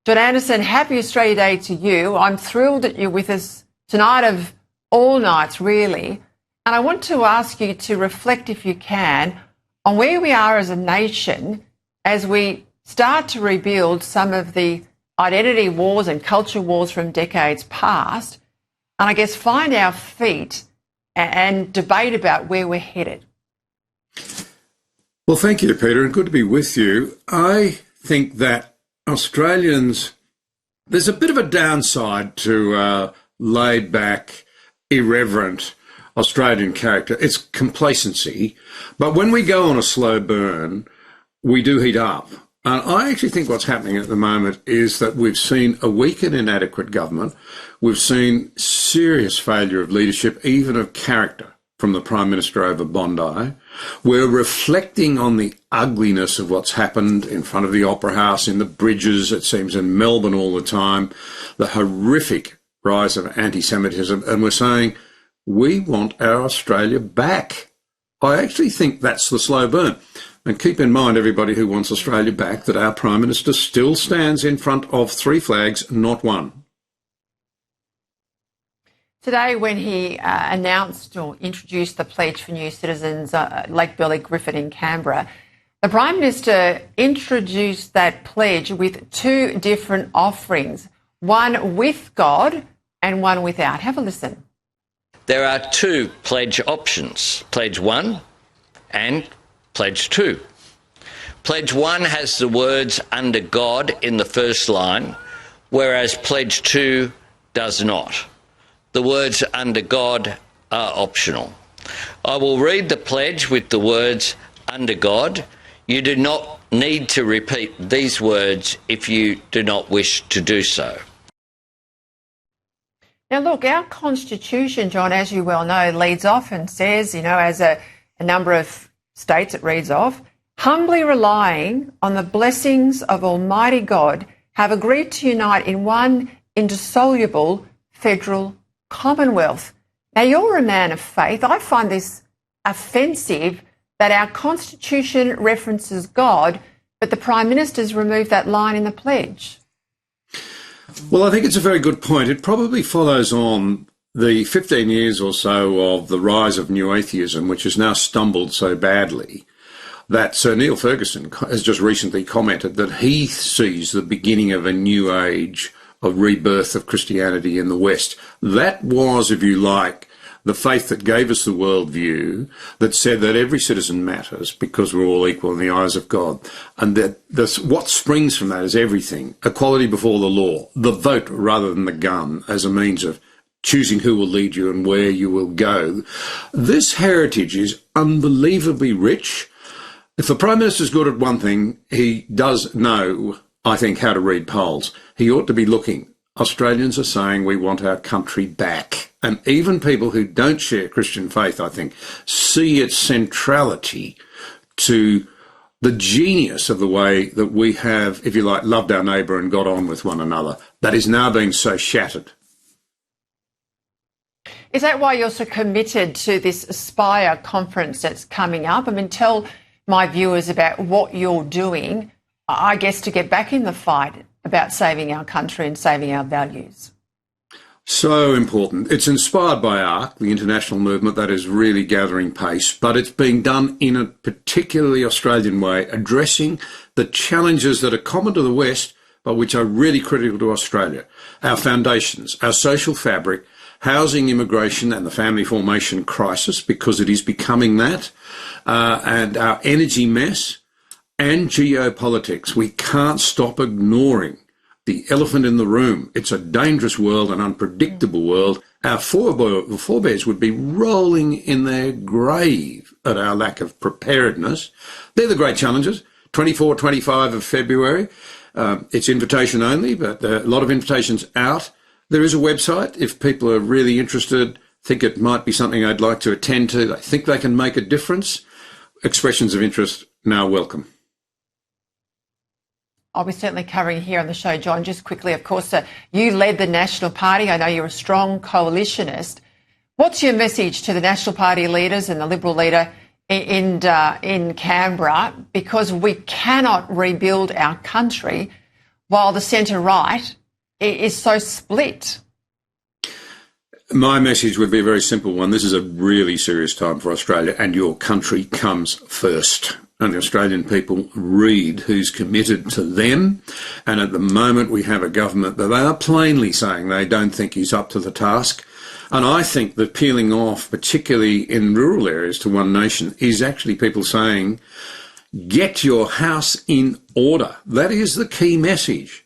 John Anderson, happy Australia Day to you. I'm thrilled that you're with us tonight of all nights, really. And I want to ask you to reflect, if you can, on where we are as a nation as we start to rebuild some of the identity wars and culture wars from decades past, and I guess find our feet and debate about where we're headed. Well, thank you, Peter, and good to be with you. I think that Australians, there's a bit of a downside to laid-back, irreverent Australian character. It's complacency. But when we go on a slow burn, we do heat up. And I actually think what's happening at the moment is that we've seen a weak and inadequate government. We've seen serious failure of leadership, even of character, from the Prime Minister over Bondi. We're reflecting on the ugliness of what's happened in front of the Opera House, in the bridges, it seems, in Melbourne all the time, the horrific rise of anti-Semitism, and we're saying, we want our Australia back. I actually think that's the slow burn. And keep in mind, everybody who wants Australia back, that our Prime Minister still stands in front of 3 flags, not one. Today, when he announced or introduced the Pledge for New Citizens, Lake Burley Griffin in Canberra, the Prime Minister introduced that pledge with 2 different offerings, one with God and one without. Have a listen. There are 2 pledge options, Pledge 1 and Pledge 2. Pledge 1 has the words "under God" in the first line, whereas Pledge 2 does not. The words "under God" are optional. I will read the pledge with the words "under God." You do not need to repeat these words if you do not wish to do so. Now, look, our Constitution, John, as you well know, leads off and says, as a number of states it reads off, humbly relying on the blessings of Almighty God, have agreed to unite in one indissoluble federal Commonwealth. Now, you're a man of faith. I find this offensive that our Constitution references God, but the Prime Minister's removed that line in the pledge. Well, I think it's a very good point. It probably follows on the 15 years or so of the rise of new atheism, which has now stumbled so badly that Sir Neil Ferguson has just recently commented that he sees the beginning of a new age of rebirth of Christianity in the West. That was, if you like, the faith that gave us the worldview that said that every citizen matters because we're all equal in the eyes of God. And that what springs from that is everything. Equality before the law, the vote rather than the gun as a means of choosing who will lead you and where you will go. This heritage is unbelievably rich. If the Prime Minister's good at one thing, he does know, I think, how to read polls. He ought to be looking. Australians are saying we want our country back. And even people who don't share Christian faith, I think, see its centrality to the genius of the way that we have, if you like, loved our neighbour and got on with one another. That is now being so shattered. Is that why you're so committed to this Aspire conference that's coming up? I mean, tell my viewers about what you're doing, I guess, to get back in the fight about saving our country and saving our values. So important. It's inspired by ARC, the international movement that is really gathering pace, but it's being done in a particularly Australian way, addressing the challenges that are common to the West, but which are really critical to Australia. Our foundations, our social fabric, housing, immigration and the family formation crisis, because it is becoming that, and our energy mess and geopolitics. We can't stop ignoring the elephant in the room. It's a dangerous world, an unpredictable world. Our forebears would be rolling in their grave at our lack of preparedness. They're the great challenges. 24, 25 of February. It's invitation only, but a lot of invitations out. There is a website. If people are really interested, think it might be something I'd like to attend to, they think they can make a difference, expressions of interest now welcome. I'll be certainly covering here on the show, John. Just quickly, of course, you led the National Party. I know you're a strong coalitionist. What's your message to the National Party leaders and the Liberal leader in Canberra? Because we cannot rebuild our country while the centre-right is so split? My message would be a very simple one. This is a really serious time for Australia, and your country comes first. And the Australian people read who's committed to them. And at the moment we have a government that they are plainly saying they don't think he's up to the task. And I think that peeling off, particularly in rural areas, to One Nation is actually people saying, get your house in order. That is the key message.